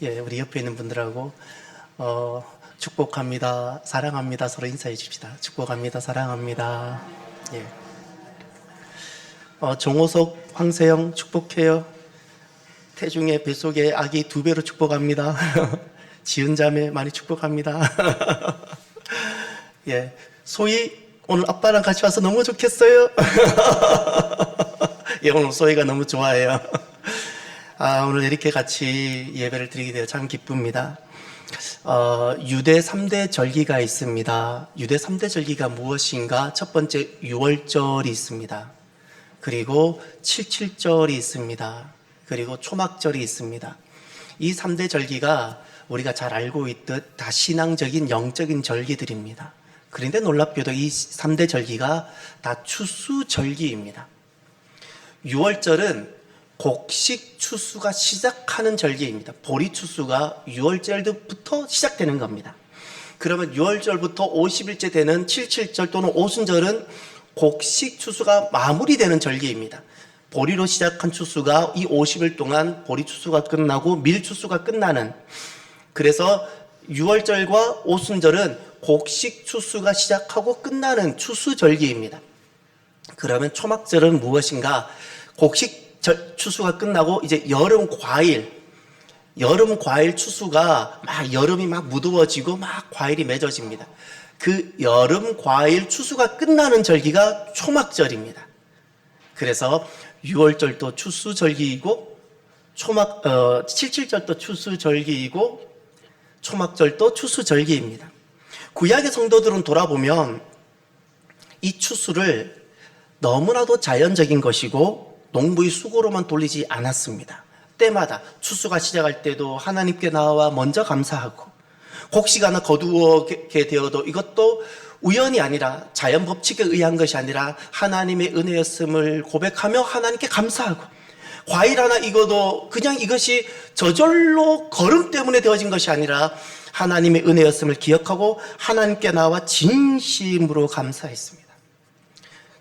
예, 우리 옆에 있는 분들하고 축복합니다, 사랑합니다 서로 인사해 줍시다. 축복합니다, 사랑합니다. 예. 정호석, 황세영 축복해요. 태중의 뱃속에 아기 2배로 축복합니다. 지은 자매 많이 축복합니다. 예, 소희 오늘 아빠랑 같이 와서 너무 좋겠어요. 예, 오늘 소희가 너무 좋아해요. 오늘 이렇게 같이 예배를 드리게 되어 참 기쁩니다. 유대 3대 절기가 있습니다. 유대 3대 절기가 무엇인가? 첫 번째 6월절이 있습니다. 그리고 77절이 있습니다. 그리고 초막절이 있습니다. 이 3대 절기가 우리가 잘 알고 있듯 다 신앙적인 영적인 절기들입니다. 그런데 놀랍게도 이 3대 절기가 다 추수절기입니다. 6월절은 곡식 추수가 시작하는 절기입니다. 보리 추수가 6월절부터 시작되는 겁니다. 그러면 6월절부터 50일째 되는 77절 또는 오순절은 곡식 추수가 마무리되는 절기입니다. 보리로 시작한 추수가 이 50일 동안 보리 추수가 끝나고 밀 추수가 끝나는, 그래서 6월절과 오순절은 곡식 추수가 시작하고 끝나는 추수절기입니다. 그러면 초막절은 무엇인가? 곡식 추수가 끝나고 이제 여름 과일 추수가 여름이 막 무더워지고 막 과일이 맺어집니다. 그 여름 과일 추수가 끝나는 절기가 초막절입니다. 그래서 6월절도 추수절기이고 77절도 추수절기이고 초막절도 추수절기입니다. 구약의 성도들은 돌아보면 이 추수를 너무나도 자연적인 것이고 농부의 수고로만 돌리지 않았습니다. 때마다 추수가 시작할 때도 하나님께 나와 먼저 감사하고, 곡식 하나 거두게 되어도 이것도 우연이 아니라 자연 법칙에 의한 것이 아니라 하나님의 은혜였음을 고백하며 하나님께 감사하고, 과일 하나 익어도 그냥 이것이 저절로 걸음 때문에 되어진 것이 아니라 하나님의 은혜였음을 기억하고 하나님께 나와 진심으로 감사했습니다.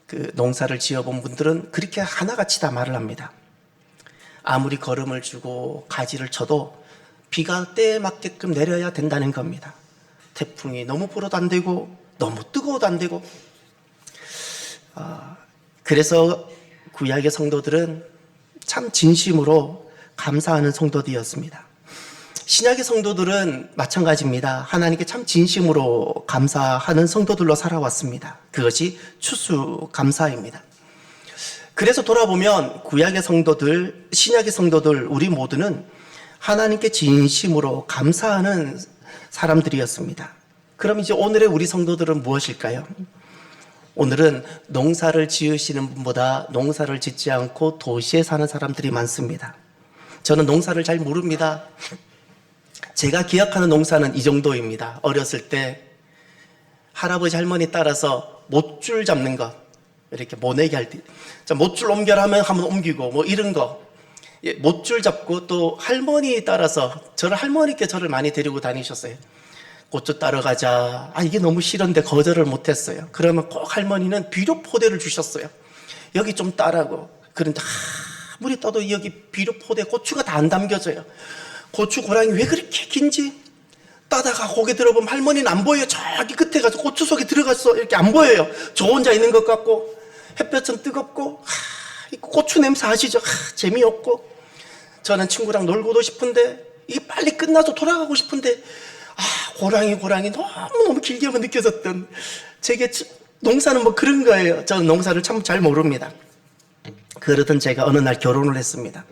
그 농사를 지어본 분들은 그렇게 하나같이 다 말을 합니다. 아무리 거름을 주고 가지를 쳐도 비가 때에 맞게끔 내려야 된다는 겁니다. 태풍이 너무 불어도 안 되고 너무 뜨거워도 안 되고. 그래서 구약의 성도들은 참 진심으로 감사하는 성도들이었습니다. 신약의 성도들은 마찬가지입니다. 하나님께 참 진심으로 감사하는 성도들로 살아왔습니다. 그것이 추수감사입니다. 그래서 돌아보면 구약의 성도들, 신약의 성도들, 우리 모두는 하나님께 진심으로 감사하는 사람들이었습니다. 그럼 이제 오늘의 우리 성도들은 무엇일까요? 오늘은 농사를 지으시는 분보다 농사를 짓지 않고 도시에 사는 사람들이 많습니다. 저는 농사를 잘 모릅니다. 제가 기억하는 농사는 이 정도입니다. 어렸을 때 할아버지 할머니 따라서 못줄 잡는 것, 이렇게 모내기 할 때 못줄 옮겨라 하면 한번 옮기고 뭐 이런 거, 못줄 잡고, 또 할머니 따라서, 저를 할머니께 저를 많이 데리고 다니셨어요. 고추 따러 가자. 이게 너무 싫은데 거절을 못했어요. 그러면 꼭 할머니는 비료 포대를 주셨어요. 여기 좀 따라고. 그런데 아무리 따도 여기 비료 포대 고추가 다 안 담겨져요. 고추 고랑이 왜 그렇게 긴지 따다가 고개 들어보면 할머니는 안 보여요. 저기 끝에 가서 고추 속에 들어갔어. 이렇게 안 보여요. 저 혼자 있는 것 같고, 햇볕은 뜨겁고, 고추 냄새 아시죠? 재미없고. 저는 친구랑 놀고도 싶은데 이게 빨리 끝나서 돌아가고 싶은데 고랑이 너무너무 길게만 느껴졌던, 제게 농사는 뭐 그런 거예요. 저는 농사를 참 잘 모릅니다. 그러던 제가 어느 날 결혼을 했습니다.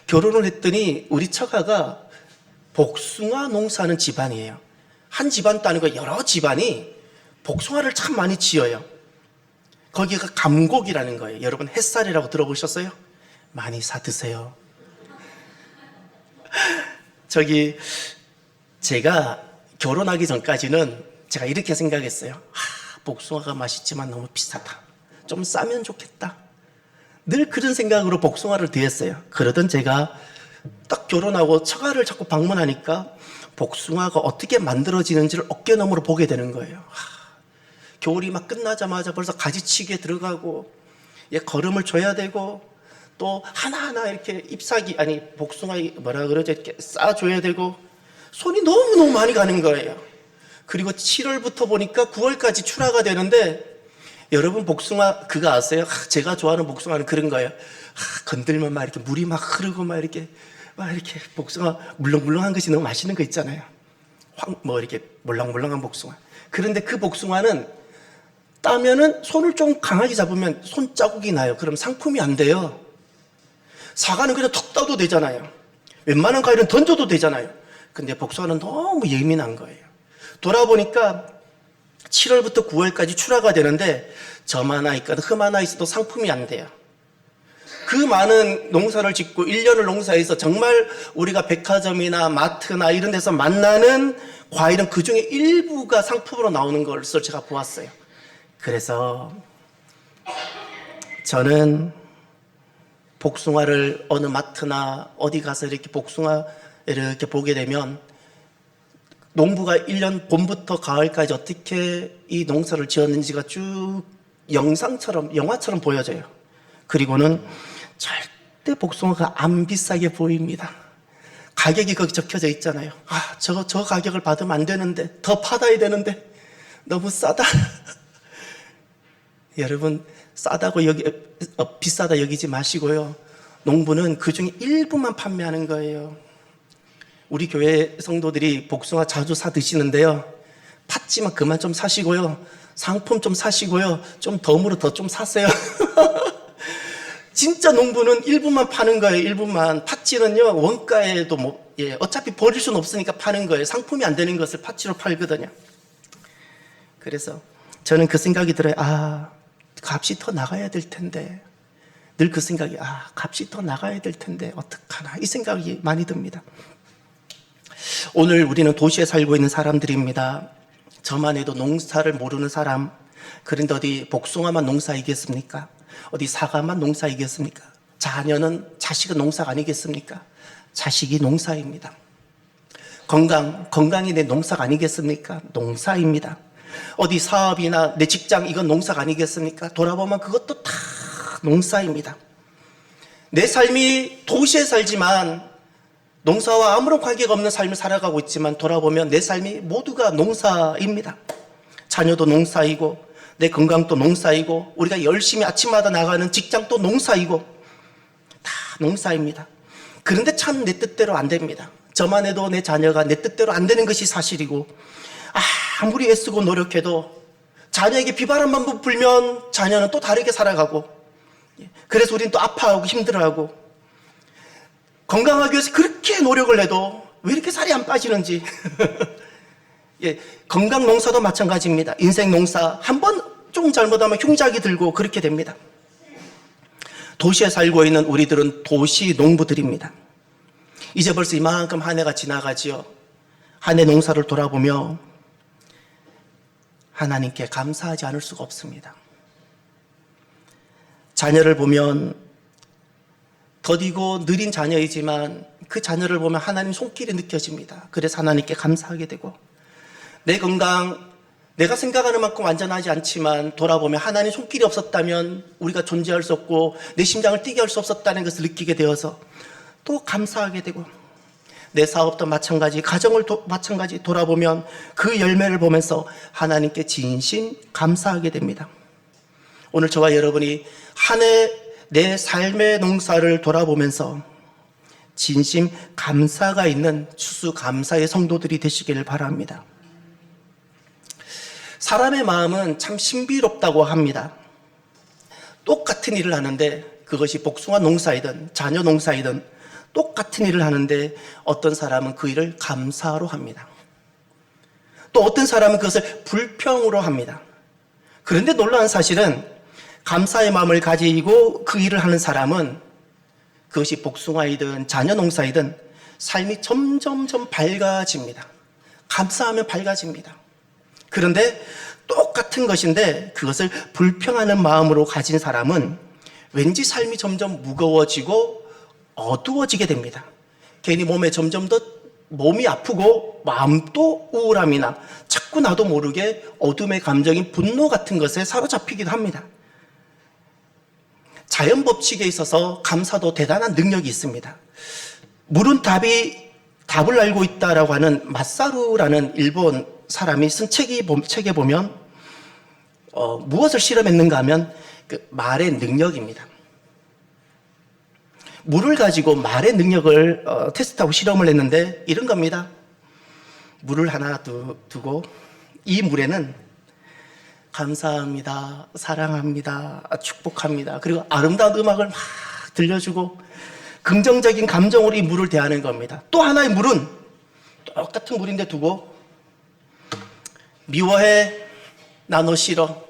결혼을 했더니 우리 처가가 복숭아 농사하는 집안이에요. 한 집안도 아니고 여러 집안이 복숭아를 참 많이 지어요. 거기가 감곡이라는 거예요. 여러분 햇살이라고 들어보셨어요? 많이 사 드세요. 제가 결혼하기 전까지는 제가 이렇게 생각했어요. 복숭아가 맛있지만 너무 비싸다. 좀 싸면 좋겠다. 늘 그런 생각으로 복숭아를 대했어요. 그러던 제가 딱 결혼하고 처가를 자꾸 방문하니까 복숭아가 어떻게 만들어지는지를 어깨너머로 보게 되는 거예요. 겨울이 막 끝나자마자 벌써 가지치기에 들어가고, 거름을 줘야 되고, 또 하나하나 이렇게 잎사귀, 아니, 복숭아, 뭐라 그러죠? 이렇게 싸줘야 되고, 손이 너무너무 많이 가는 거예요. 그리고 7월부터 보니까 9월까지 출하가 되는데, 여러분 복숭아 그거 아세요? 제가 좋아하는 복숭아는 그런 거예요. 건들면 막 이렇게 물이 막 흐르고 막 이렇게 복숭아 물렁물렁한 것이 너무 맛있는 거 있잖아요. 뭐 이렇게 몰랑몰랑한 복숭아. 그런데 그 복숭아는 따면은 손을 좀 강하게 잡으면 손자국이 나요. 그럼 상품이 안 돼요. 사과는 그냥 턱 따도 되잖아요. 웬만한 과일은 던져도 되잖아요. 근데 복숭아는 너무 예민한 거예요. 돌아보니까 7월부터 9월까지 출하가 되는데 점 하나 있거나 흠 하나 있어도 상품이 안 돼요. 그 많은 농사를 짓고 1년을 농사해서 정말 우리가 백화점이나 마트나 이런 데서 만나는 과일은 그 중에 일부가 상품으로 나오는 것을 제가 보았어요. 그래서 저는 복숭아를 어느 마트나 어디 가서 이렇게 복숭아 이렇게 보게 되면 농부가 1년 봄부터 가을까지 어떻게 이 농사를 지었는지가 쭉 영상처럼, 영화처럼 보여져요. 그리고는 절대 복숭아가 안 비싸게 보입니다. 가격이 거기 적혀져 있잖아요. 저 가격을 받으면 안 되는데, 더 받아야 되는데, 너무 싸다. 여러분, 싸다고 비싸다 여기지 마시고요. 농부는 그 중에 일부만 판매하는 거예요. 우리 교회 성도들이 복숭아 자주 사 드시는데요. 팥지만 그만 좀 사시고요. 상품 좀 사시고요. 좀 덤으로 더 좀 사세요. 진짜 농부는 일부만 파는 거예요. 일부만. 팥지는요, 원가에도 어차피 버릴 수는 없으니까 파는 거예요. 상품이 안 되는 것을 팥지로 팔거든요. 그래서 저는 그 생각이 들어요. 값이 더 나가야 될 텐데. 늘 그 생각이, 값이 더 나가야 될 텐데, 어떡하나. 이 생각이 많이 듭니다. 오늘 우리는 도시에 살고 있는 사람들입니다. 저만 해도 농사를 모르는 사람. 그런데 어디 복숭아만 농사이겠습니까? 어디 사과만 농사이겠습니까? 자식은 농사가 아니겠습니까? 자식이 농사입니다. 건강이 내 농사가 아니겠습니까? 농사입니다. 어디 사업이나 내 직장, 이건 농사가 아니겠습니까? 돌아보면 그것도 다 농사입니다. 내 삶이 도시에 살지만 농사와 아무런 관계가 없는 삶을 살아가고 있지만 돌아보면 내 삶이 모두가 농사입니다. 자녀도 농사이고 내 건강도 농사이고 우리가 열심히 아침마다 나가는 직장도 농사이고 다 농사입니다. 그런데 참 내 뜻대로 안 됩니다. 저만 해도 내 자녀가 내 뜻대로 안 되는 것이 사실이고 아무리 애쓰고 노력해도 자녀에게 비바람만 불면 자녀는 또 다르게 살아가고 그래서 우리는 또 아파하고 힘들어하고 건강하기 위해서 그렇게 노력을 해도 왜 이렇게 살이 안 빠지는지 건강 농사도 마찬가지입니다. 인생 농사 한 번 조금 잘못하면 흉작이 들고 그렇게 됩니다. 도시에 살고 있는 우리들은 도시 농부들입니다. 이제 벌써 이만큼 한 해가 지나가지요. 한 해 농사를 돌아보며 하나님께 감사하지 않을 수가 없습니다. 자녀를 보면 더디고 느린 자녀이지만 그 자녀를 보면 하나님 손길이 느껴집니다. 그래서 하나님께 감사하게 되고 내 건강 내가 생각하는 만큼 완전하지 않지만 돌아보면 하나님 손길이 없었다면 우리가 존재할 수 없고 내 심장을 뛰게 할 수 없었다는 것을 느끼게 되어서 또 감사하게 되고 내 사업도 마찬가지 가정을 마찬가지 돌아보면 그 열매를 보면서 하나님께 진심 감사하게 됩니다. 오늘 저와 여러분이 한 해 내 삶의 농사를 돌아보면서 진심 감사가 있는 추수감사의 성도들이 되시기를 바랍니다. 사람의 마음은 참 신비롭다고 합니다. 똑같은 일을 하는데 그것이 복숭아 농사이든 자녀 농사이든 똑같은 일을 하는데 어떤 사람은 그 일을 감사로 합니다. 또 어떤 사람은 그것을 불평으로 합니다. 그런데 놀라운 사실은 감사의 마음을 가지고 그 일을 하는 사람은 그것이 복숭아이든 자녀 농사이든 삶이 점점점 밝아집니다. 감사하면 밝아집니다. 그런데 똑같은 것인데 그것을 불평하는 마음으로 가진 사람은 왠지 삶이 점점 무거워지고 어두워지게 됩니다. 괜히 몸에 점점 더 몸이 아프고 마음도 우울함이나 자꾸 나도 모르게 어둠의 감정인 분노 같은 것에 사로잡히기도 합니다. 자연 법칙에 있어서 감사도 대단한 능력이 있습니다. 물은 답을 알고 있다라고 하는 마사루라는 일본 사람이 쓴 책에 보면 무엇을 실험했는가 하면 그 말의 능력입니다. 물을 가지고 말의 능력을 테스트하고 실험을 했는데 이런 겁니다. 물을 하나 두고 이 물에는 감사합니다, 사랑합니다, 축복합니다, 그리고 아름다운 음악을 막 들려주고 긍정적인 감정으로 이 물을 대하는 겁니다. 또 하나의 물은 똑같은 물인데 두고 미워해, 나 너 싫어,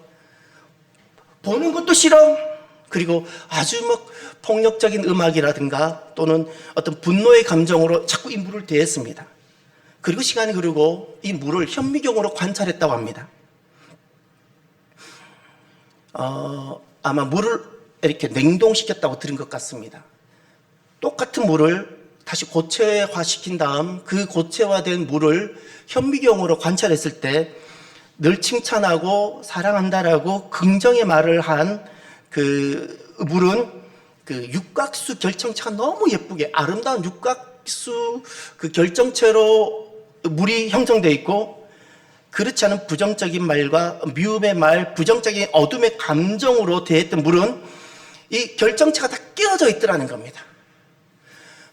보는 것도 싫어, 그리고 아주 막 폭력적인 음악이라든가 또는 어떤 분노의 감정으로 자꾸 이 물을 대했습니다. 그리고 시간이 흐르고 이 물을 현미경으로 관찰했다고 합니다. 아마 물을 이렇게 냉동시켰다고 들은 것 같습니다. 똑같은 물을 다시 고체화시킨 다음 그 고체화된 물을 현미경으로 관찰했을 때 늘 칭찬하고 사랑한다라고 긍정의 말을 한 그 물은 그 육각수 결정체가 너무 예쁘게 아름다운 육각수 그 결정체로 물이 형성되어 있고, 그렇지 않은 부정적인 말과 미움의 말, 부정적인 어둠의 감정으로 대했던 물은 이 결정체가 다 깨어져 있더라는 겁니다.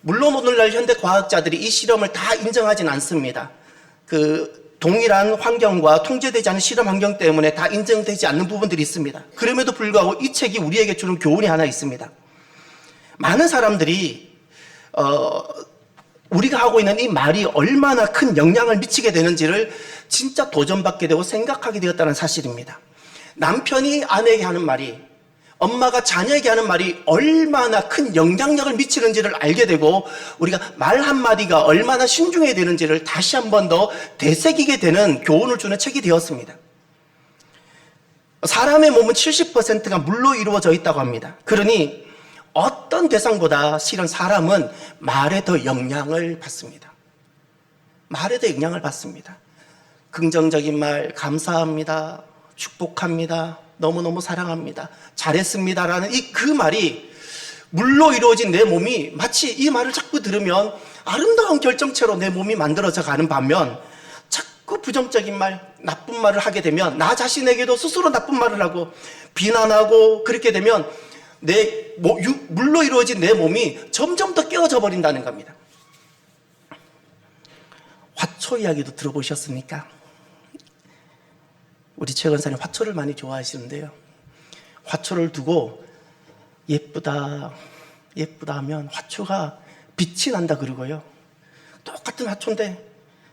물론 오늘날 현대 과학자들이 이 실험을 다 인정하진 않습니다. 그 동일한 환경과 통제되지 않은 실험 환경 때문에 다 인정되지 않는 부분들이 있습니다. 그럼에도 불구하고 이 책이 우리에게 주는 교훈이 하나 있습니다. 많은 사람들이 우리가 하고 있는 이 말이 얼마나 큰 영향을 미치게 되는지를 진짜 도전받게 되고 생각하게 되었다는 사실입니다. 남편이 아내에게 하는 말이, 엄마가 자녀에게 하는 말이 얼마나 큰 영향력을 미치는지를 알게 되고 우리가 말 한마디가 얼마나 신중해야 되는지를 다시 한 번 더 되새기게 되는 교훈을 주는 책이 되었습니다. 사람의 몸은 70%가 물로 이루어져 있다고 합니다. 그러니 어떤 대상보다 실은 사람은 말에 더 영향을 받습니다. 말에 더 영향을 받습니다. 긍정적인 말, 감사합니다, 축복합니다, 너무너무 사랑합니다, 잘했습니다라는 그 말이 물로 이루어진 내 몸이 마치 이 말을 자꾸 들으면 아름다운 결정체로 내 몸이 만들어져 가는 반면, 자꾸 부정적인 말, 나쁜 말을 하게 되면 나 자신에게도 스스로 나쁜 말을 하고 비난하고 그렇게 되면 물로 이루어진 내 몸이 점점 더 깨어져 버린다는 겁니다. 화초 이야기도 들어보셨습니까? 우리 최 권사님 화초를 많이 좋아하시는데요. 화초를 두고 예쁘다, 예쁘다 하면 화초가 빛이 난다 그러고요. 똑같은 화초인데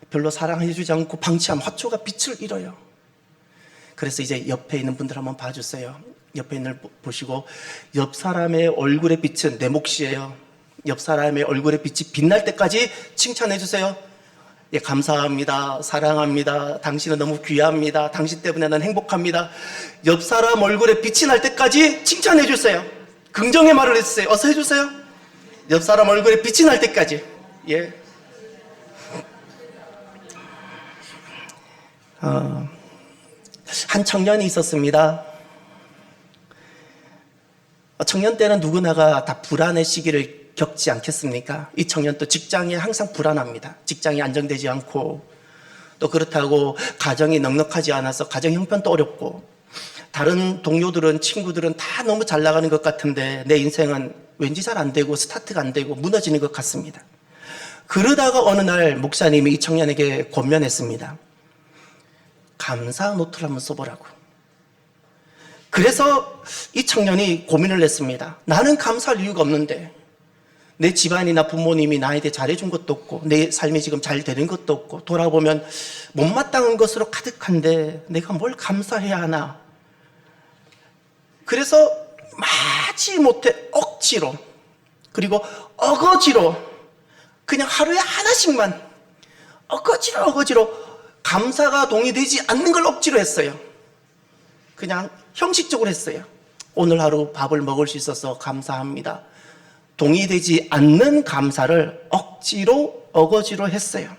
별로 사랑해주지 않고 방치하면 화초가 빛을 잃어요. 그래서 이제 옆에 있는 분들 한번 봐주세요. 옆에 있는 분 보시고, 옆 사람의 얼굴의 빛은 내 몫이에요. 옆 사람의 얼굴의 빛이 빛날 때까지 칭찬해 주세요. 예, 감사합니다, 사랑합니다, 당신은 너무 귀합니다, 당신 때문에 난 행복합니다. 옆 사람 얼굴에 빛이 날 때까지 칭찬해 주세요. 긍정의 말을 해주세요. 어서 해주세요. 옆 사람 얼굴에 빛이 날 때까지. 예. 한 청년이 있었습니다. 청년 때는 누구나가 다 불안의 시기를 겪지 않겠습니까? 이 청년도 직장에 항상 불안합니다. 직장이 안정되지 않고, 또 그렇다고 가정이 넉넉하지 않아서 가정 형편도 어렵고, 다른 동료들은, 친구들은 다 너무 잘 나가는 것 같은데 내 인생은 왠지 잘 안 되고 스타트가 안 되고 무너지는 것 같습니다. 그러다가 어느 날 목사님이 이 청년에게 권면했습니다. 감사 노트를 한번 써보라고. 그래서 이 청년이 고민을 했습니다. 나는 감사할 이유가 없는데, 내 집안이나 부모님이 나에게 잘해준 것도 없고, 내 삶이 지금 잘 되는 것도 없고, 돌아보면 못마땅한 것으로 가득한데 내가 뭘 감사해야 하나. 그래서 마지 못해 억지로, 그리고 어거지로, 그냥 하루에 하나씩만 어거지로 감사가 동의되지 않는 걸 억지로 했어요. 그냥 형식적으로 했어요. 오늘 하루 밥을 먹을 수 있어서 감사합니다. 동의되지 않는 감사를 억지로 어거지로 했어요.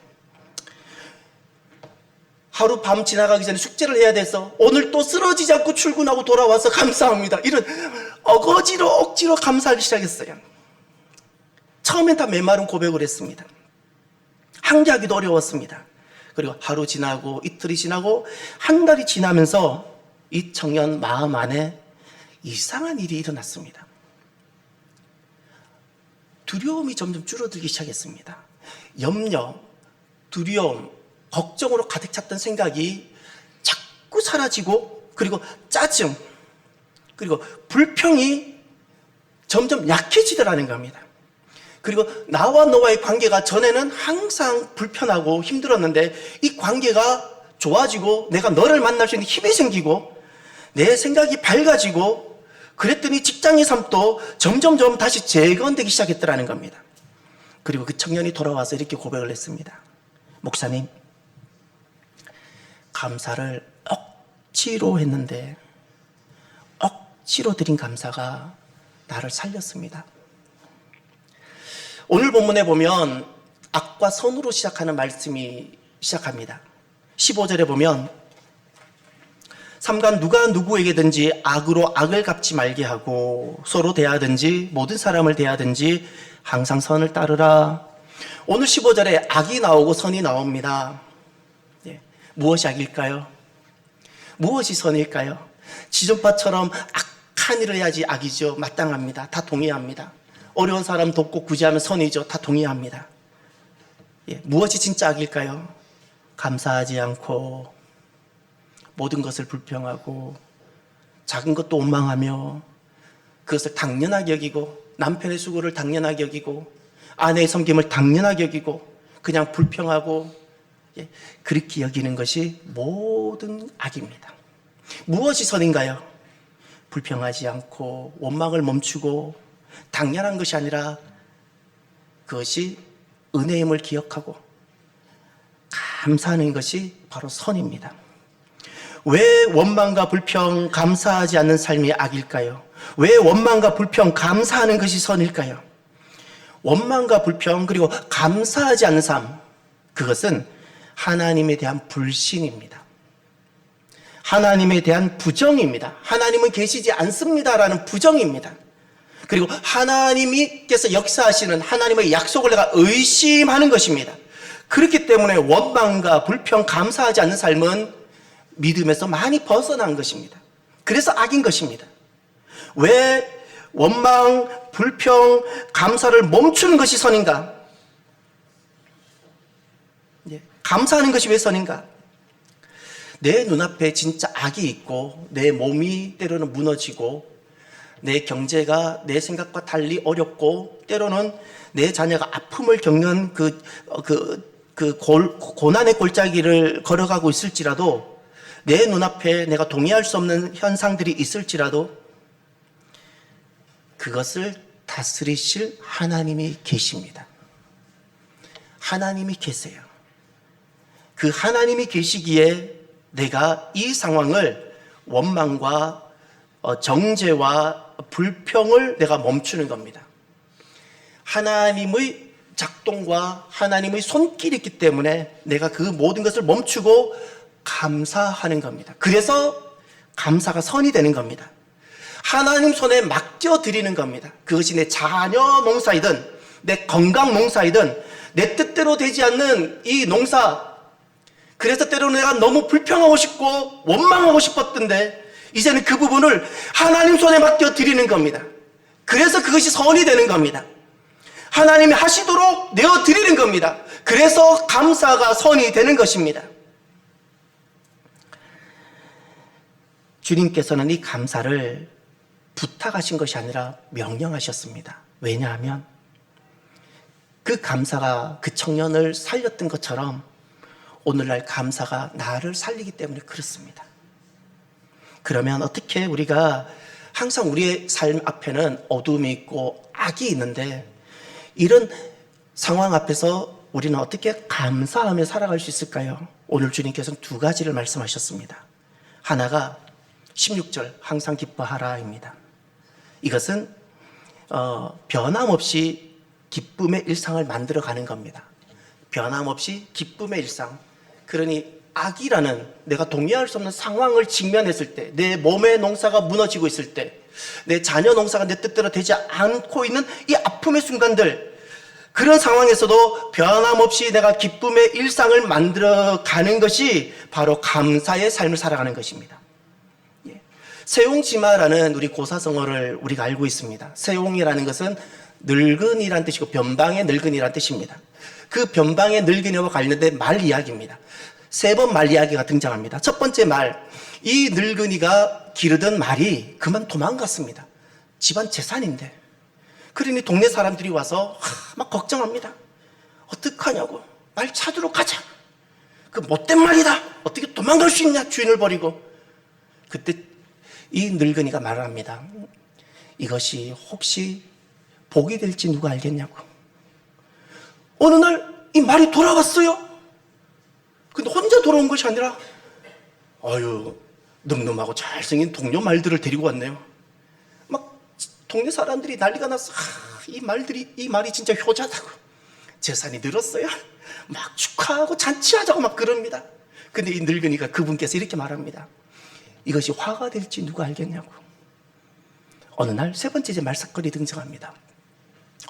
하루 밤 지나가기 전에 숙제를 해야 돼서 오늘 또 쓰러지지 않고 출근하고 돌아와서 감사합니다. 이런 어거지로 억지로 감사하기 시작했어요. 처음엔 다 메마른 고백을 했습니다. 항기하기도 어려웠습니다. 그리고 하루 지나고 이틀이 지나고 한 달이 지나면서 이 청년 마음 안에 이상한 일이 일어났습니다. 두려움이 점점 줄어들기 시작했습니다. 염려, 두려움, 걱정으로 가득 찼던 생각이 자꾸 사라지고, 그리고 짜증, 그리고 불평이 점점 약해지더라는 겁니다. 그리고 나와 너와의 관계가 전에는 항상 불편하고 힘들었는데 이 관계가 좋아지고 내가 너를 만날 수 있는 힘이 생기고 내 생각이 밝아지고, 그랬더니 직장의 삶도 점점점 다시 재건되기 시작했더라는 겁니다. 그리고 그 청년이 돌아와서 이렇게 고백을 했습니다. 목사님, 감사를 억지로 했는데 억지로 드린 감사가 나를 살렸습니다. 오늘 본문에 보면 악과 선으로 시작하는 말씀이 시작합니다. 15절에 보면 삼간 누가 누구에게든지 악으로 악을 갚지 말게 하고 서로 대하든지 모든 사람을 대하든지 항상 선을 따르라. 오늘 15절에 악이 나오고 선이 나옵니다. 무엇이 악일까요? 무엇이 선일까요? 지존파처럼 악한 일을 해야지 악이죠. 마땅합니다. 다 동의합니다. 어려운 사람 돕고 구제하면 선이죠. 다 동의합니다. 무엇이 진짜 악일까요? 감사하지 않고 모든 것을 불평하고 작은 것도 원망하며 그것을 당연하게 여기고 남편의 수고를 당연하게 여기고 아내의 섬김을 당연하게 여기고 그냥 불평하고 그렇게 여기는 것이 모든 악입니다. 무엇이 선인가요? 불평하지 않고 원망을 멈추고 당연한 것이 아니라 그것이 은혜임을 기억하고 감사하는 것이 바로 선입니다. 왜 원망과 불평, 감사하지 않는 삶이 악일까요? 왜 원망과 불평, 감사하는 것이 선일까요? 원망과 불평 그리고 감사하지 않는 삶, 그것은 하나님에 대한 불신입니다. 하나님에 대한 부정입니다. 하나님은 계시지 않습니다라는 부정입니다. 그리고 하나님께서 역사하시는 하나님의 약속을 내가 의심하는 것입니다. 그렇기 때문에 원망과 불평, 감사하지 않는 삶은 믿음에서 많이 벗어난 것입니다. 그래서 악인 것입니다. 왜 원망, 불평, 감사를 멈추는 것이 선인가? 감사하는 것이 왜 선인가? 내 눈앞에 진짜 악이 있고 내 몸이 때로는 무너지고 내 경제가 내 생각과 달리 어렵고 때로는 내 자녀가 아픔을 겪는 고난의 골짜기를 걸어가고 있을지라도 내 눈앞에 내가 동의할 수 없는 현상들이 있을지라도 그것을 다스리실 하나님이 계십니다. 하나님이 계세요. 그 하나님이 계시기에 내가 이 상황을 원망과 정죄와 불평을 내가 멈추는 겁니다. 하나님의 작동과 하나님의 손길이 있기 때문에 내가 그 모든 것을 멈추고 감사하는 겁니다. 그래서 감사가 선이 되는 겁니다. 하나님 손에 맡겨드리는 겁니다. 그것이 내 자녀 농사이든 내 건강 농사이든 내 뜻대로 되지 않는 이 농사, 그래서 때로는 내가 너무 불평하고 싶고 원망하고 싶었던데 이제는 그 부분을 하나님 손에 맡겨드리는 겁니다. 그래서 그것이 선이 되는 겁니다. 하나님이 하시도록 내어드리는 겁니다. 그래서 감사가 선이 되는 것입니다. 주님께서는 이 감사를 부탁하신 것이 아니라 명령하셨습니다. 왜냐하면 그 감사가 그 청년을 살렸던 것처럼 오늘날 감사가 나를 살리기 때문에 그렇습니다. 그러면 어떻게 우리가 항상 우리의 삶 앞에는 어둠이 있고 악이 있는데 이런 상황 앞에서 우리는 어떻게 감사하며 살아갈 수 있을까요? 오늘 주님께서는 두 가지를 말씀하셨습니다. 하나가 16절 항상 기뻐하라입니다. 이것은 변함없이 기쁨의 일상을 만들어가는 겁니다. 변함없이 기쁨의 일상. 그러니 악이라는 내가 동의할 수 없는 상황을 직면했을 때, 내 몸의 농사가 무너지고 있을 때, 내 자녀 농사가 내 뜻대로 되지 않고 있는 이 아픔의 순간들, 그런 상황에서도 변함없이 내가 기쁨의 일상을 만들어가는 것이 바로 감사의 삶을 살아가는 것입니다. 세용지마라는 우리 고사성어를 우리가 알고 있습니다. 세용이라는 것은 늙은이란 뜻이고 변방의 늙은이란 뜻입니다. 그 변방의 늙은이와 관련된 말 이야기입니다. 3번 말 이야기가 등장합니다. 첫 번째 말, 이 늙은이가 기르던 말이 그만 도망갔습니다. 집안 재산인데. 그러니 동네 사람들이 와서 막 걱정합니다. 어떡하냐고. 말 찾으러 가자. 그 못된 말이다. 어떻게 도망갈 수 있냐, 주인을 버리고. 그때 이 늙은이가 말을 합니다. 이것이 혹시 복이 될지 누가 알겠냐고. 어느 날 이 말이 돌아왔어요. 근데 혼자 돌아온 것이 아니라 아유, 늠름하고 잘생긴 동료 말들을 데리고 왔네요. 막 동네 사람들이 난리가 났어. 이 말이 진짜 효자다고. 재산이 늘었어요. 막 축하하고 잔치하자고 막 그럽니다. 근데 이 늙은이가 그분께서 이렇게 말합니다. 이것이 화가 될지 누가 알겠냐고. 어느 날 3번째 말사건이 등장합니다.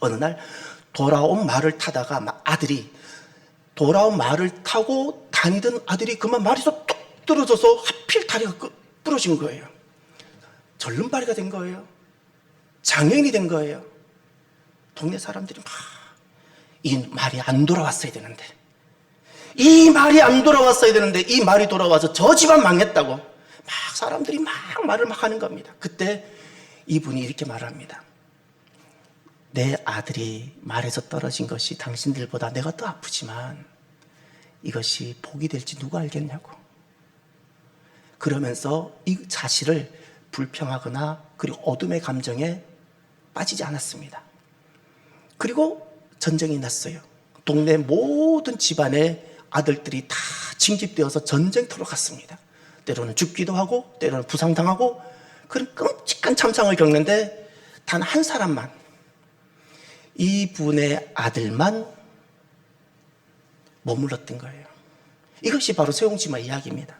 어느 날 돌아온 말을 타다가 아들이, 돌아온 말을 타고 다니던 아들이 그만 말에서 뚝 떨어져서 하필 다리가 부러진 거예요. 절름발이가 된 거예요. 장애인이 된 거예요. 동네 사람들이 막 이 말이 안 돌아왔어야 되는데, 이 말이 안 돌아왔어야 되는데, 이 말이 돌아와서 저 집안 망했다고 막 사람들이 막 말을 막 하는 겁니다. 그때 이분이 이렇게 말합니다. 내 아들이 말에서 떨어진 것이 당신들보다 내가 더 아프지만 이것이 복이 될지 누가 알겠냐고. 그러면서 이 자신을 불평하거나 그리고 어둠의 감정에 빠지지 않았습니다. 그리고 전쟁이 났어요. 동네 모든 집안의 아들들이 다 징집되어서 전쟁터로 갔습니다. 때로는 죽기도 하고 때로는 부상당하고 그런 끔찍한 참상을 겪는데 단 한 사람만, 이분의 아들만 머물렀던 거예요. 이것이 바로 세용지마 이야기입니다.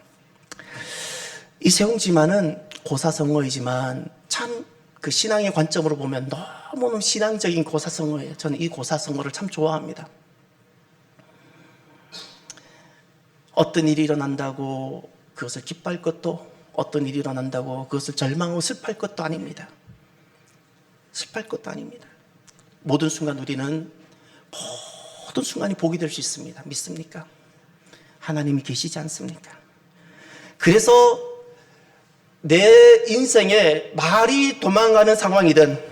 이 세용지마는 고사성어이지만 참 그 신앙의 관점으로 보면 너무너무 신앙적인 고사성어예요. 저는 이 고사성어를 참 좋아합니다. 어떤 일이 일어난다고 그것을 기뻐할 것도, 어떤 일이 일어난다고 그것을 절망하고 슬퍼할 것도 아닙니다. 슬퍼할 것도 아닙니다. 모든 순간 우리는 모든 순간이 복이 될 수 있습니다. 믿습니까? 하나님이 계시지 않습니까? 그래서 내 인생에 말이 도망가는 상황이든,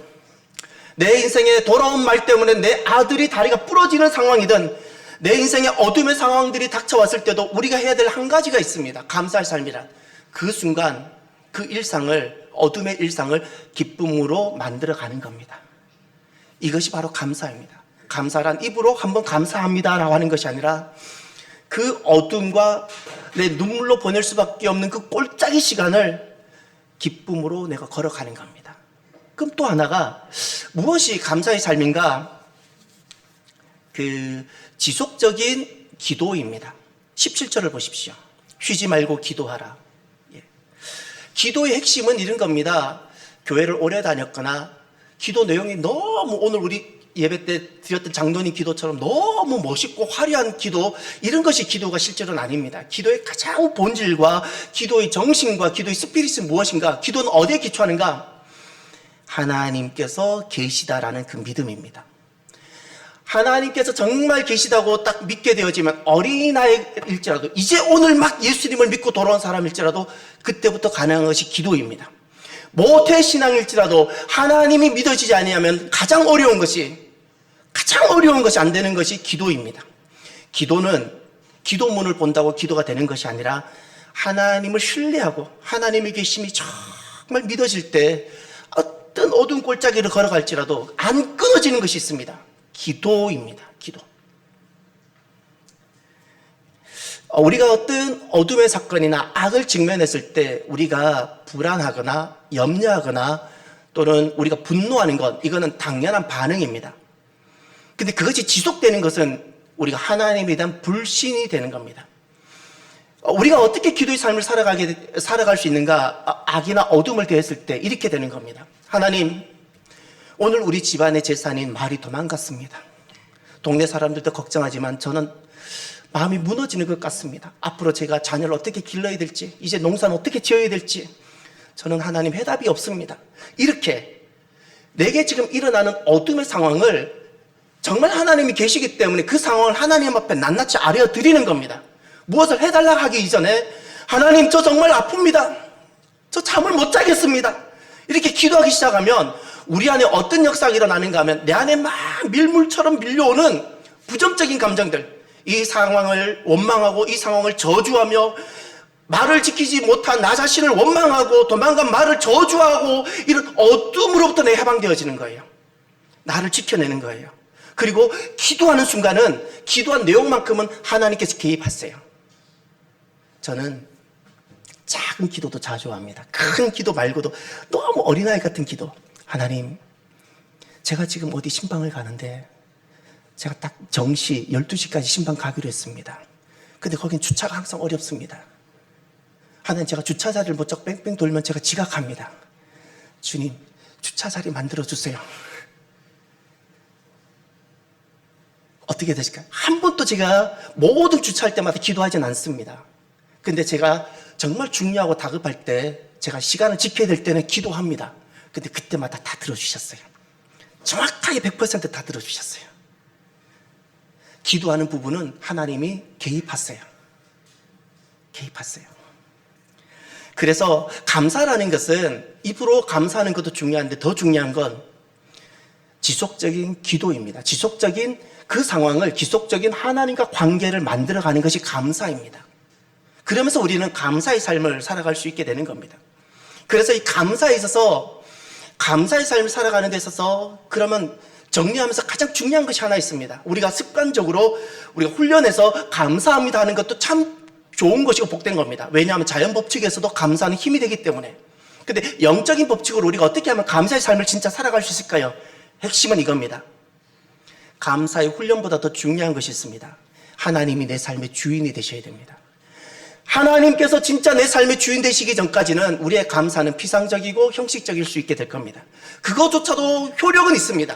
내 인생에 돌아온 말 때문에 내 아들이 다리가 부러지는 상황이든, 내 인생에 어둠의 상황들이 닥쳐왔을 때도 우리가 해야 될 한 가지가 있습니다. 감사할 삶이란. 그 순간 그 일상을, 어둠의 일상을 기쁨으로 만들어가는 겁니다. 이것이 바로 감사입니다. 감사란 입으로 한번 감사합니다라고 하는 것이 아니라 그 어둠과 내 눈물로 보낼 수밖에 없는 그 꼴짝이 시간을 기쁨으로 내가 걸어가는 겁니다. 그럼 또 하나가 무엇이 감사의 삶인가? 그 지속적인 기도입니다. 17절을 보십시오. 쉬지 말고 기도하라. 기도의 핵심은 이런 겁니다. 교회를 오래 다녔거나 기도 내용이 너무 오늘 우리 예배 때 드렸던 장로님 기도처럼 너무 멋있고 화려한 기도, 이런 것이 기도가 실제로는 아닙니다. 기도의 가장 본질과 기도의 정신과 기도의 스피릿은 무엇인가? 기도는 어디에 기초하는가? 하나님께서 계시다라는 그 믿음입니다. 하나님께서 정말 계시다고 딱 믿게 되어지면 어린아이일지라도, 이제 오늘 막 예수님을 믿고 돌아온 사람일지라도 그때부터 가능한 것이 기도입니다. 모태신앙일지라도 하나님이 믿어지지 아니하면 가장 어려운 것이 안 되는 것이 기도입니다. 기도는 기도문을 본다고 기도가 되는 것이 아니라 하나님을 신뢰하고 하나님의 계심이 정말 믿어질 때 어떤 어두운 골짜기를 걸어갈지라도 안 끊어지는 것이 있습니다. 기도입니다. 기도. 우리가 어떤 어둠의 사건이나 악을 직면했을 때 우리가 불안하거나 염려하거나 또는 우리가 분노하는 것, 이거는 당연한 반응입니다. 근데 그것이 지속되는 것은 우리가 하나님에 대한 불신이 되는 겁니다. 우리가 어떻게 기도의 삶을 살아갈 수 있는가? 악이나 어둠을 대했을 때 이렇게 되는 겁니다. 하나님, 오늘 우리 집안의 재산인 말이 도망갔습니다. 동네 사람들도 걱정하지만 저는 마음이 무너지는 것 같습니다. 앞으로 제가 자녀를 어떻게 길러야 될지, 이제 농사는 어떻게 지어야 될지 저는 하나님 해답이 없습니다. 이렇게 내게 지금 일어나는 어둠의 상황을 정말 하나님이 계시기 때문에 그 상황을 하나님 앞에 낱낱이 알려드리는 겁니다. 무엇을 해달라고 하기 이전에 하나님, 저 정말 아픕니다. 저 잠을 못 자겠습니다. 이렇게 기도하기 시작하면 우리 안에 어떤 역사가 일어나는가 하면 내 안에 막 밀물처럼 밀려오는 부정적인 감정들, 이 상황을 원망하고 이 상황을 저주하며 말을 지키지 못한 나 자신을 원망하고 도망간 말을 저주하고 이런 어둠으로부터 내가 해방되어지는 거예요. 나를 지켜내는 거예요. 그리고 기도하는 순간은 기도한 내용만큼은 하나님께서 개입하세요. 저는 작은 기도도 자주 합니다. 큰 기도 말고도 너무 어린아이 같은 기도. 하나님, 제가 지금 어디 신방을 가는데 제가 딱 정시 12시까지 신방 가기로 했습니다. 근데 거긴 주차가 항상 어렵습니다. 하나님, 제가 주차 자리를 못 잡고 뺑뺑 돌면 제가 지각합니다. 주님, 주차 자리 만들어주세요. 어떻게 되실까요? 한 번도 제가 모든 주차할 때마다 기도하진 않습니다. 근데 제가 정말 중요하고 다급할 때, 제가 시간을 지켜야 될 때는 기도합니다. 근데 그때마다 다 들어주셨어요. 정확하게 100%다 들어주셨어요. 기도하는 부분은 하나님이 개입하세요. 개입하세요. 그래서 감사라는 것은 입으로 감사하는 것도 중요한데 더 중요한 건 지속적인 기도입니다. 지속적인 그 상황을, 지속적인 하나님과 관계를 만들어가는 것이 감사입니다. 그러면서 우리는 감사의 삶을 살아갈 수 있게 되는 겁니다. 그래서 이 감사에 있어서, 감사의 삶을 살아가는 데 있어서 그러면 정리하면서 가장 중요한 것이 하나 있습니다. 우리가 습관적으로 우리가 훈련해서 감사합니다 하는 것도 참 좋은 것이고 복된 겁니다. 왜냐하면 자연 법칙에서도 감사는 힘이 되기 때문에. 근데 영적인 법칙으로 우리가 어떻게 하면 감사의 삶을 진짜 살아갈 수 있을까요? 핵심은 이겁니다. 감사의 훈련보다 더 중요한 것이 있습니다. 하나님이 내 삶의 주인이 되셔야 됩니다. 하나님께서 진짜 내 삶의 주인 되시기 전까지는 우리의 감사는 피상적이고 형식적일 수 있게 될 겁니다. 그것조차도 효력은 있습니다.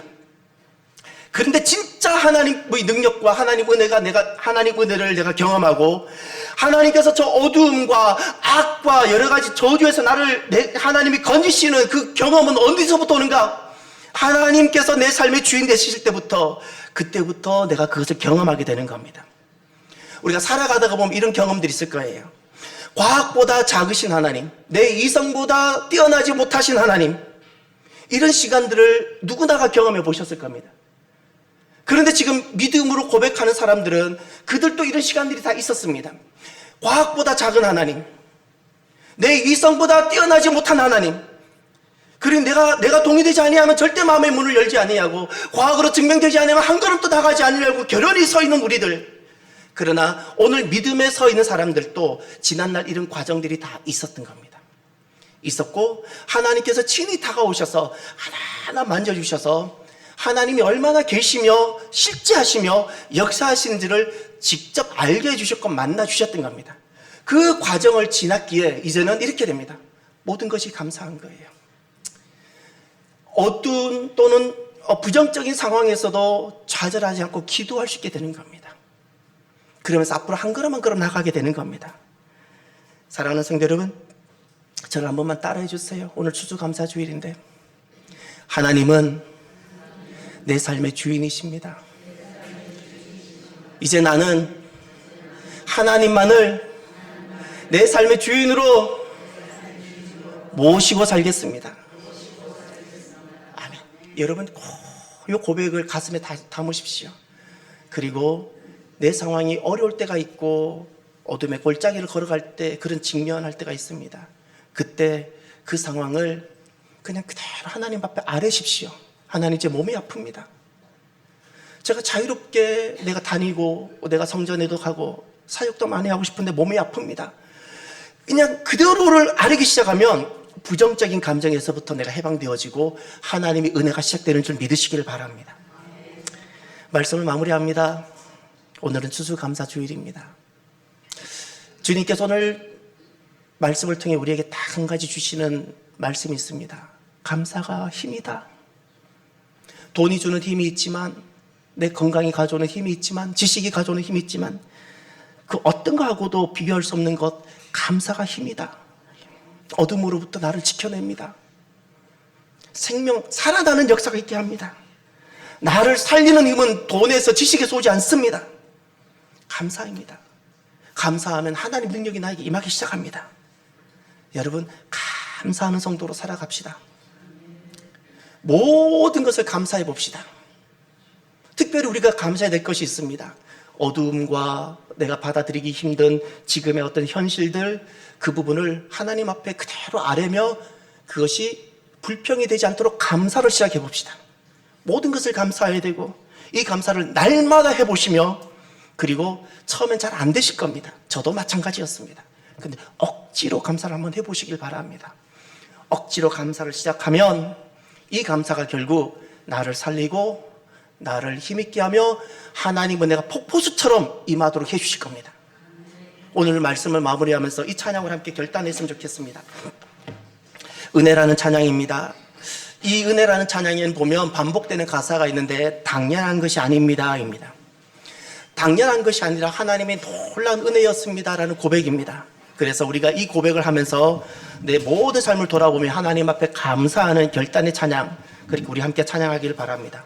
그런데 진짜 하나님의 능력과 하나님 은혜를 내가 경험하고 하나님께서 저 어두움과 악과 여러 가지 저주에서 하나님이 건지시는 그 경험은 어디서부터 오는가? 하나님께서 내 삶의 주인 되실 때부터, 그때부터 내가 그것을 경험하게 되는 겁니다. 우리가 살아가다가 보면 이런 경험들이 있을 거예요. 과학보다 작으신 하나님, 내 이성보다 뛰어나지 못하신 하나님, 이런 시간들을 누구나가 경험해 보셨을 겁니다. 그런데 지금 믿음으로 고백하는 사람들은 그들도 이런 시간들이 다 있었습니다. 과학보다 작은 하나님, 내 이성보다 뛰어나지 못한 하나님, 그리고 내가 동의되지 아니하면 절대 마음의 문을 열지 아니하고 과학으로 증명되지 않으면 한 걸음도 나가지 않으려고 결연히 서 있는 우리들. 그러나 오늘 믿음에 서 있는 사람들도 지난날 이런 과정들이 다 있었던 겁니다. 있었고 하나님께서 친히 다가오셔서 하나하나 만져주셔서 하나님이 얼마나 계시며 실제하시며 역사하시는지를 직접 알게 해주셨고 만나주셨던 겁니다. 그 과정을 지났기에 이제는 이렇게 됩니다. 모든 것이 감사한 거예요. 어두운 또는 부정적인 상황에서도 좌절하지 않고 기도할 수 있게 되는 겁니다. 그러면서 앞으로 한 걸음 한 걸음 나가게 되는 겁니다. 사랑하는 성도 여러분, 저를 한 번만 따라해 주세요. 오늘 추수감사주일인데 하나님은 내 삶의 주인이십니다. 이제 나는 하나님만을 내 삶의 주인으로 모시고 살겠습니다. 아멘. 여러분 꼭 이 고백을 가슴에 담으십시오. 그리고 내 상황이 어려울 때가 있고 어둠의 골짜기를 걸어갈 때 그런 직면할 때가 있습니다. 그때 그 상황을 그냥 그대로 하나님 앞에 아뢰십시오. 하나님, 제 몸이 아픕니다. 제가 자유롭게 내가 다니고 내가 성전에도 가고 사역도 많이 하고 싶은데 몸이 아픕니다. 그냥 그대로를 아뢰기 시작하면 부정적인 감정에서부터 내가 해방되어지고 하나님의 은혜가 시작되는 줄 믿으시기를 바랍니다. 말씀을 마무리합니다. 오늘은 추수감사주일입니다. 주님께서 오늘 말씀을 통해 우리에게 딱 한 가지 주시는 말씀이 있습니다. 감사가 힘이다. 돈이 주는 힘이 있지만, 내 건강이 가져오는 힘이 있지만, 지식이 가져오는 힘이 있지만, 그 어떤 거하고도 비교할 수 없는 것, 감사가 힘이다. 어둠으로부터 나를 지켜냅니다. 생명, 살아나는 역사가 있게 합니다. 나를 살리는 힘은 돈에서 지식에서 오지 않습니다. 감사입니다. 감사하면 하나님 능력이 나에게 임하기 시작합니다. 여러분, 감사하는 성도로 살아갑시다. 모든 것을 감사해 봅시다. 특별히 우리가 감사해야 될 것이 있습니다. 어두움과 내가 받아들이기 힘든 지금의 어떤 현실들, 그 부분을 하나님 앞에 그대로 아뢰며 그것이 불평이 되지 않도록 감사를 시작해 봅시다. 모든 것을 감사해야 되고, 이 감사를 날마다 해보시며, 그리고 처음엔 잘 안 되실 겁니다. 저도 마찬가지였습니다. 근데 억지로 감사를 한번 해보시길 바랍니다. 억지로 감사를 시작하면 이 감사가 결국 나를 살리고 나를 힘있게 하며 하나님은 내가 폭포수처럼 임하도록 해주실 겁니다. 오늘 말씀을 마무리하면서 이 찬양을 함께 결단했으면 좋겠습니다. 은혜라는 찬양입니다. 이 은혜라는 찬양에는 보면 반복되는 가사가 있는데, 당연한 것이 아닙니다 입니다. 당연한 것이 아니라 하나님의 놀라운 은혜였습니다라는 고백입니다. 그래서 우리가 이 고백을 하면서 내 모든 삶을 돌아보며 하나님 앞에 감사하는 결단의 찬양, 그리고 우리 함께 찬양하기를 바랍니다.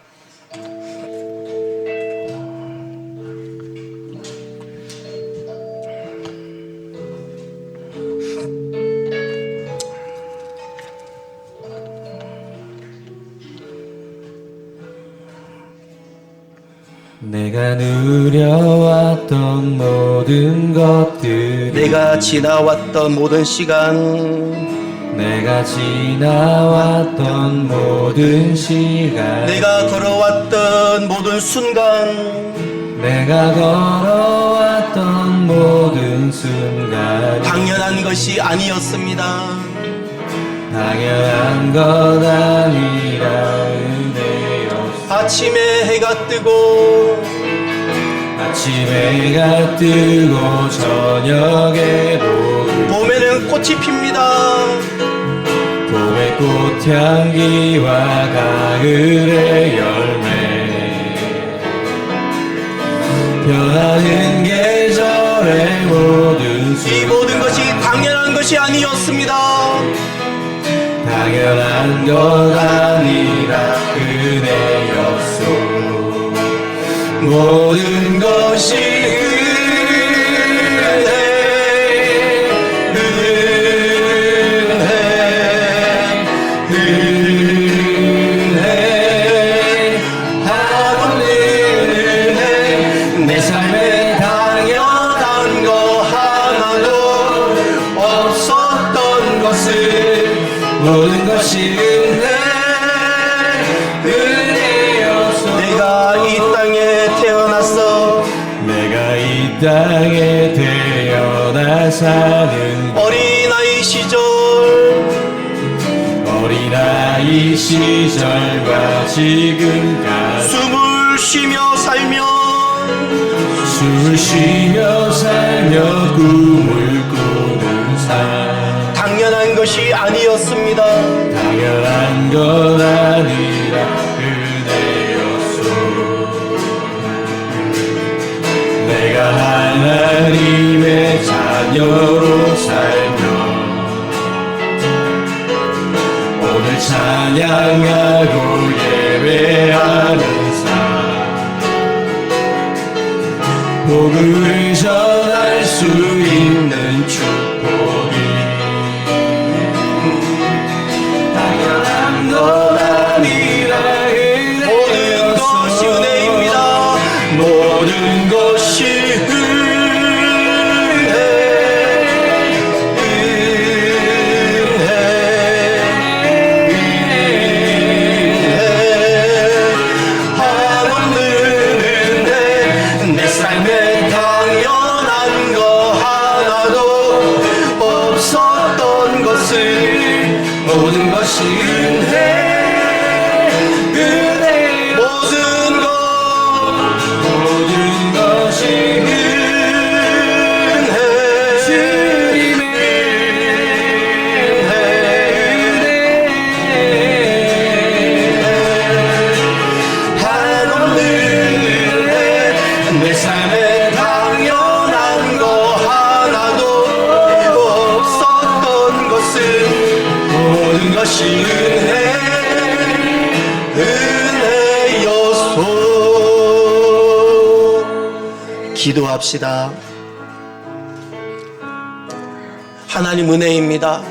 내가 누려왔던 모든 것들, 내가 지나왔던 모든 시간, 내가 지나왔던 모든 시간, 내가 걸어왔던 모든 순간, 내가 걸어왔던 모든 순간, 당연한 것이 아니었습니다. 당연한 것 아니라 은혜였어. 아침에 해가 뜨고 아침에 해가 뜨고 저녁에도 봄에는 꽃이 핍니다. 봄의 꽃향기와 가을의 열매, 변하는 계절의 모든 이 모든 것이 당연한 것이 아니었습니다. 당연한 것 아니라 은혜였소. 모든 것이 은혜, 하고는 은혜. 내 삶에 당연한 거 하나도 없었던 것을, 모든 것이 은혜였어. 내가 이 땅에 태어났어. 내가 이 땅에 태어나 사는 어린아이 시절, 어린아이 시절과 지금까지 숨을 쉬며 살며 숨을 쉬며 살며 꿈을 꾸는 삶, 당연한 것이 아니었습니다. 당연한 것 아니라 은혜였소. 내가 하나님의 자녀로 살며 오늘 찬양하고 예배하는 삶, 복음을 전할 수 있는 축복이 당연한 것 아니라 모든 것이 은혜입니다. 모든 것이 내 삶에 당연한 거 하나도 없었던 것을, 모든 것이 은혜, 모든 모든 것이 은혜, 은혜였소. 기도합시다. 하나님 은혜입니다.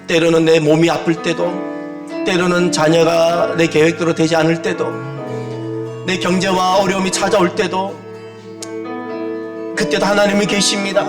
때로는 내 몸이 아플 때도, 때로는 자녀가 내 계획대로 되지 않을 때도, 내 경제와 어려움이 찾아올 때도, 그때도 하나님이 계십니다.